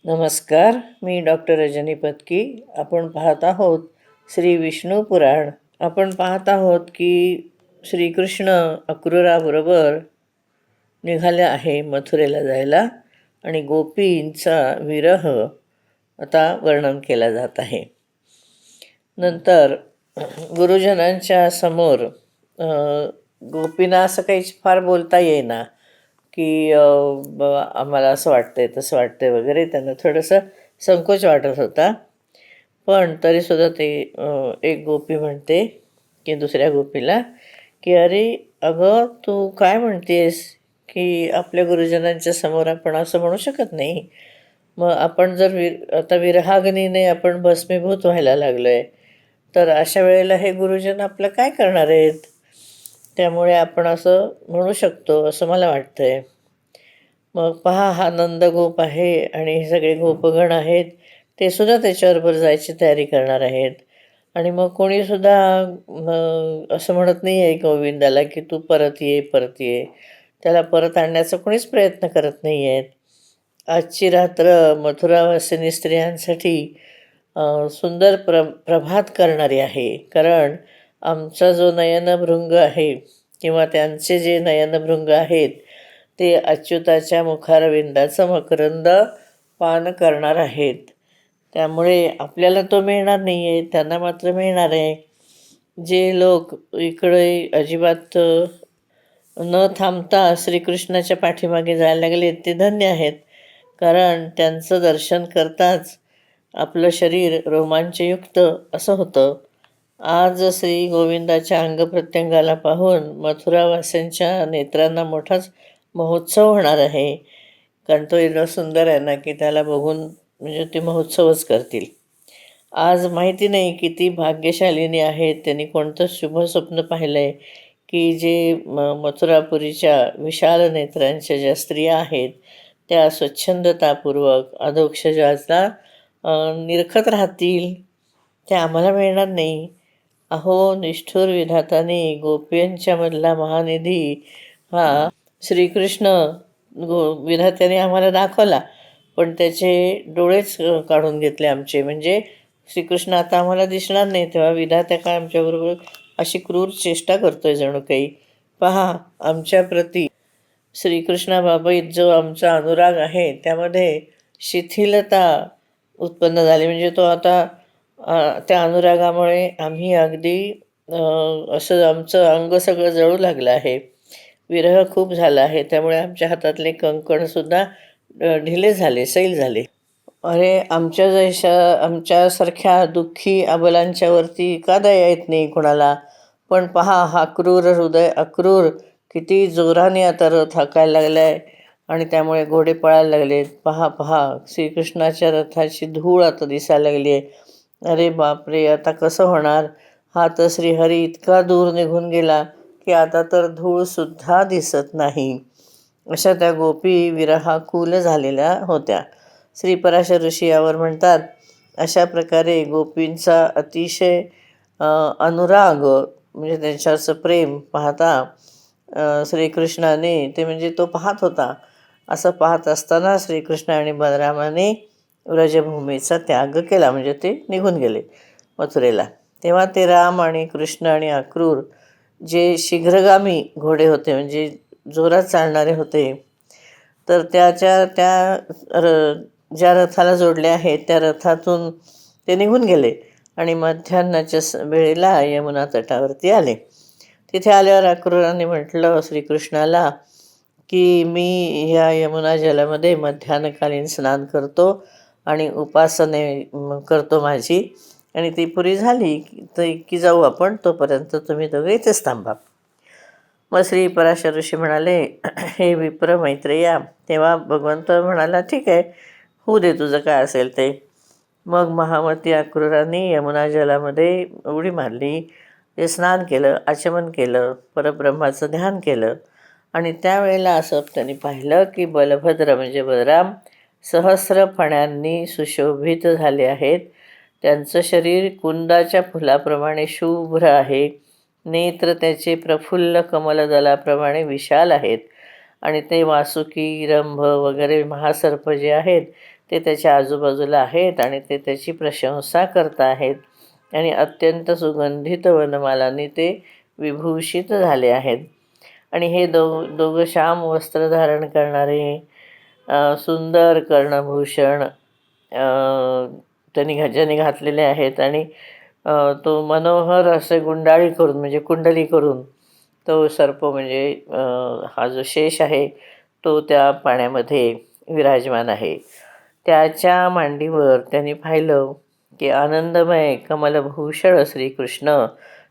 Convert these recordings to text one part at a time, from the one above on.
नमस्कार. मी डॉक्टर रजनी पत्की. आपण पाहत आहोत श्री विष्णू पुराण. आपण पाहत आहोत की श्रीकृष्ण अक्रूराबरोबर निघाले आहे मथुरेला जायला आणि गोपींचा विरह आता वर्णन केला जात आहे. नंतर गुरुजनांच्या समोर गोपींना असं काही फार बोलता येईना की आम्हाला असं वाटतंय तसं वाटतंय वगैरे. त्यांना थोडंसं संकोच वाटत होता. पण तरीसुद्धा ते एक गोपी म्हणते की दुसऱ्या गोपीला की अरे अगं तू काय म्हणतेस की आपल्या गुरुजनांच्या समोर आपण असं म्हणू शकत नाही. मग आपण जर आता विरहाग्नीने आपण भस्मीभूत व्हायला लागलो आहे, तर अशा वेळेला हे गुरुजन आपलं काय करणार आहेत. त्यामुळे आपण असं म्हणू शकतो असं मला वाटतं आहे. मग पहा, हा नंदगोप आहे आणि हे सगळे गोपगण आहेत, ते सुद्धा त्याच्याबरोबर जायची तयारी करणार आहेत. आणि मग कोणीसुद्धा असं म्हणत नाही आहे गोविंदाला की तू परत ये परत ये. त्याला परत आणण्याचा कोणीच प्रयत्न करत नाही आहेत. आजची रात्र मथुरावासिनी स्त्रियांसाठी सुंदर प्रभात करणारी आहे. कारण आमचा जो नयनभृंग आहे किंवा त्यांचे जे नयनभृंग आहेत ते अच्युताच्या मुखारविंदाचं मकरंद पान करणार आहेत. त्यामुळे आपल्याला तो मिळणार नाही आहे, त्यांना मात्र मिळणार आहे. जे लोक इकडे अजिबात न थांबता श्रीकृष्णाच्या पाठीमागे जायला लागले ते धन्य आहेत. कारण त्यांचं दर्शन करताच आपलं शरीर रोमांचयुक्त असं होतं. आज श्री गोविंदाच्या अंगप्रत्यंगाला पाहून मथुरावासींच्या नेत्रांना मोठाच महोत्सव होणार आहे. कारण तो एवढा सुंदर आहे ना की त्याला बघून म्हणजे ते महोत्सवच करतील. आज माहिती नाही किती भाग्यशालिनी आहेत, त्यांनी कोणतं शुभ स्वप्न पाहिलं आहे की जे मथुरापुरीच्या विशाल नेत्रांच्या ज्या स्त्रिया आहेत त्या स्वच्छंदतापूर्वक अधोक्षजाचा निरखत राहतील. ते आम्हाला मिळणार नाही. अहो निष्ठुर विधाताने गोपींच्यामधला महानिधी हा श्रीकृष्ण विधात्याने आम्हाला दाखवला, पण त्याचे डोळेच काढून घेतले आमचे. म्हणजे श्रीकृष्ण आता आम्हाला दिसणार नाही. तेव्हा विधात्या काय आमच्याबरोबर अशी क्रूर चेष्टा करतोय जणू काही. पहा, आमच्याप्रती श्रीकृष्णाबाबत जो आमचा अनुराग आहे त्यामध्ये शिथिलता उत्पन्न झाली. म्हणजे तो आता त्या अनुरागामुळे आम्ही अगदी असं आमचं अंग सगळं जळू लागलं आहे. विरह खूप झाला आहे, त्यामुळे आमच्या हातातले कंकणसुद्धा ढिले झाले, सैल झाले. अरे आमच्यासारख्या दुःखी अबलांच्यावरती का दया येत नाही कोणाला. पण पहा, हा क्रूर हृदय अक्रूर किती जोराने आता रथ हाकायला लागला आहे आणि त्यामुळे घोडे पळायला लागलेत. पहा पहा, श्रीकृष्णाच्या रथाची धूळ आता दिसायला लागली आहे. अरे बापरे, आता कसं होणार. हा तर श्रीहरी इतका दूर निघून गेला की आता तर धूळसुद्धा दिसत नाही. अशा त्या गोपी विरहाकुल झालेल्या होत्या. श्री पराशर ऋषी यावर म्हणतात, अशा प्रकारे गोपींचा अतिशय अनुराग म्हणजे त्यांच्यावरचं प्रेम पाहता श्रीकृष्णाने ते म्हणजे तो पाहत होता. असं पाहत असताना श्रीकृष्ण आणि बलरामाने व्रजभूमीचा त्याग केला, म्हणजे ते निघून गेले मथुरेला. तेव्हा ते राम आणि कृष्ण आणि अक्रूर जे शीघ्रगामी घोडे होते म्हणजे जोरात चालणारे होते, तर ज्या रथाला जोडले आहेत त्या रथातून ते निघून गेले आणि मध्यान्हाच्या वेळेला यमुना तटावरती आले. तिथे आल्यावर अक्रूराने म्हटलं श्रीकृष्णाला की मी ह्या यमुना जलामध्ये मध्यान्हकालीन स्नान करतो आणि उपासने करतो माझी, आणि ती पुरी झाली की जाऊ आपण, तोपर्यंत तुम्ही दोघे इथेच थांबा. मग श्री पराशर ऋषी म्हणाले, हे विप्र मैत्रेया. तेव्हा भगवंत म्हणाला, ठीक आहे, होऊ दे तुझं काय असेल ते. मग महामती अक्रूराने यमुना जलामध्ये उडी मारली, ते स्नान केलं, आचमन केलं, परब्रह्माचं ध्यान केलं. आणि त्यावेळेला असं त्यांनी पाहिलं की बलभद्र म्हणजे बलराम सहस्र फण्यांनी सुशोभित झाले आहेत. त्यांचं शरीर कुंदाच्या फुलाप्रमाणे शुभ्र आहे. नेत्र त्याचे प्रफुल्ल कमलदलाप्रमाणे विशाल आहेत आणि ते वासुकी रंभ वगैरे महासर्प जे आहेत ते त्याच्या आजूबाजूला आहेत आणि ते त्याची प्रशंसा करत आहेत आणि अत्यंत सुगंधित वनमालांनी ते विभूषित झाले आहेत. आणि हे दोघं श्याम वस्त्र धारण करणारे, सुंदर कर्णभूषण ज्यांनी घातलेले आहेत आणि तो मनोहर असे गुंडाळी करून म्हणजे कुंडली करून तो सर्प म्हणजे हा जो शेष आहे तो त्या पाण्यामध्ये विराजमान आहे. त्याच्या मांडीवर त्यांनी पाहिलं की आनंदमय कमलभूषण श्रीकृष्ण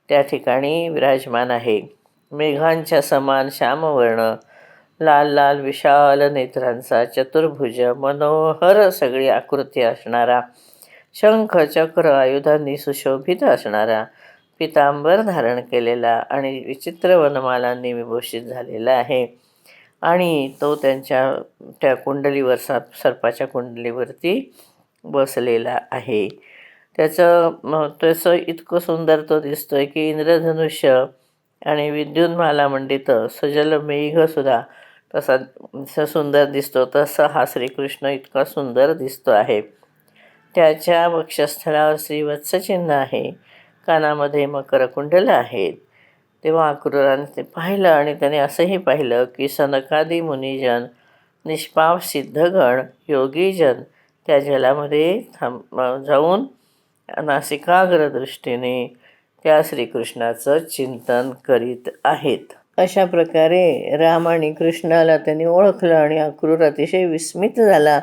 त्या ठिकाणी विराजमान आहे. मेघांच्या समान श्यामवर्ण, लाल लाल विशाल नेत्रांचा, चतुर्भुज मनोहर सगळी आकृती असणारा, शंख चक्र आयुधांनी सुशोभित असणारा, पितांबर धारण केलेला आणि विचित्र वनमालांनी विभूषित झालेला आहे. आणि तो त्या कुंडलीवर सर्पाच्या कुंडलीवरती बसलेला आहे. त्याचं इतकं सुंदर तो दिसतोय की इंद्रधनुष्य आणि विद्युन्माला मंडित सजल मेघसुद्धा तसा सुंदर दिसतो, तसा हा श्रीकृष्ण इतका सुंदर दिसतो आहे. त्याच्या वक्षस्थळावर श्रीवत्सचिन्ह आहे, कानामध्ये मकरकुंडलं आहेत. तेव्हा अक्रूराने ते पाहिलं आणि त्याने असंही पाहिलं की सनकादी मुनिजन, निष्पाप सिद्धगण, योगीजन त्या जलामध्ये जाऊन नासिकाग्र दृष्टीने त्या श्रीकृष्णाचं चिंतन करीत आहेत. अशा प्रकारे राम आणि कृष्णाला त्यांनी ओळखलं आणि अक्रूर अतिशय विस्मित झाला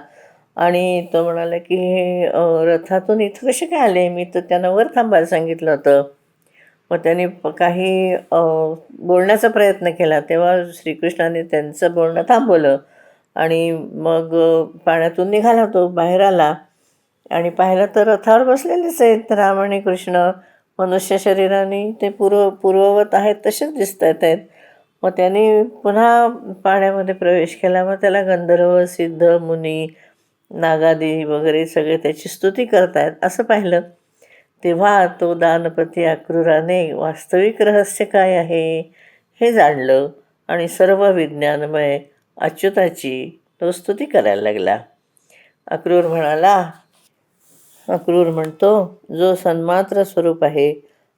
आणि तो म्हणाला की हे रथातून इथं कसे काय आले? मी तर त्यांना वर थांबायला सांगितलं होतं. मग त्यांनी काही बोलण्याचा प्रयत्न केला, तेव्हा श्रीकृष्णाने त्यांचं बोलणं थांबवलं आणि मग पाण्यातून निघाला, तो बाहेर आला आणि पाहिलं तर रथावर बसलेलेच आहेत राम आणि कृष्ण. मनुष्य शरीराने ते पूर्ववत आहेत तसेच दिसत आहेत. मग त्यांनी पुन्हा पाण्यामध्ये प्रवेश केला. मग त्याला गंधर्व, सिद्ध, मुनी, नागादी वगैरे सगळे त्याची स्तुती करत आहेत असं पाहिलं. तेव्हा तो दानपती अक्रूराने वास्तविक रहस्य काय आहे हे जाणलं आणि सर्व विज्ञानमय अच्युताची तो स्तुती करायला लागला. अक्रूर म्हणतो, जो सन्मात्र स्वरूप आहे,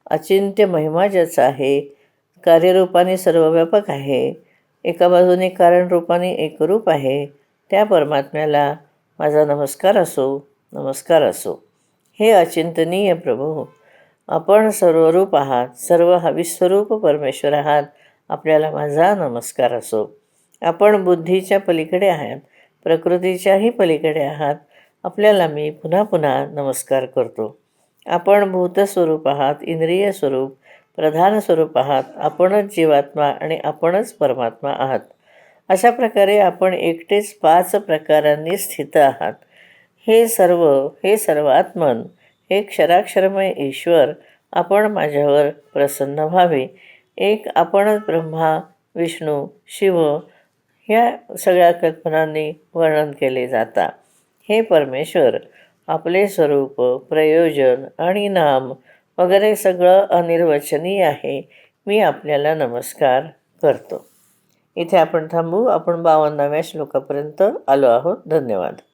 अचिंत्य महिमा ज्याचा आहे, कार्यरूपाने सर्वव्यापक आहे, एका बाजूने कारणरूपाने एकरूप आहे, त्या परमात्म्याला माझा नमस्कार असो. हे अचिंतनीय प्रभू, आपण सर्वरूप आहात, सर्व हविस्वरूप परमेश्वर आहात, आपल्याला माझा नमस्कार असो. आपण बुद्धीच्या पलीकडे आहात, प्रकृतीच्याही पलीकडे आहात, आपल्याला मी पुन्हा पुन्हा नमस्कार करतो. आपण भूतस्वरूप आहात, इंद्रिय स्वरूप, प्रधान स्वरूप आहात, आपणच जीवात्मा आणि आपणच परमात्मा आहात. अशा प्रकारे आपण एकटेच 5 प्रकारांनी स्थित आहात. हे सर्वात्मन, हे क्षराक्षरमय ईश्वर, आपण माझ्यावर प्रसन्न व्हावे. एक आपणच ब्रह्मा, विष्णू, शिव ह्या सगळ्या कल्पनांनी वर्णन केले जातात. हे परमेश्वर, आपले स्वरूप, प्रयोजन आणि नाम वगैरे सगळं अनिर्वचनीय आहे. मी आपल्याला नमस्कार करतो. इथे आपण थांबू. आपण 52व्या श्लोकापर्यंत आलो आहोत. धन्यवाद.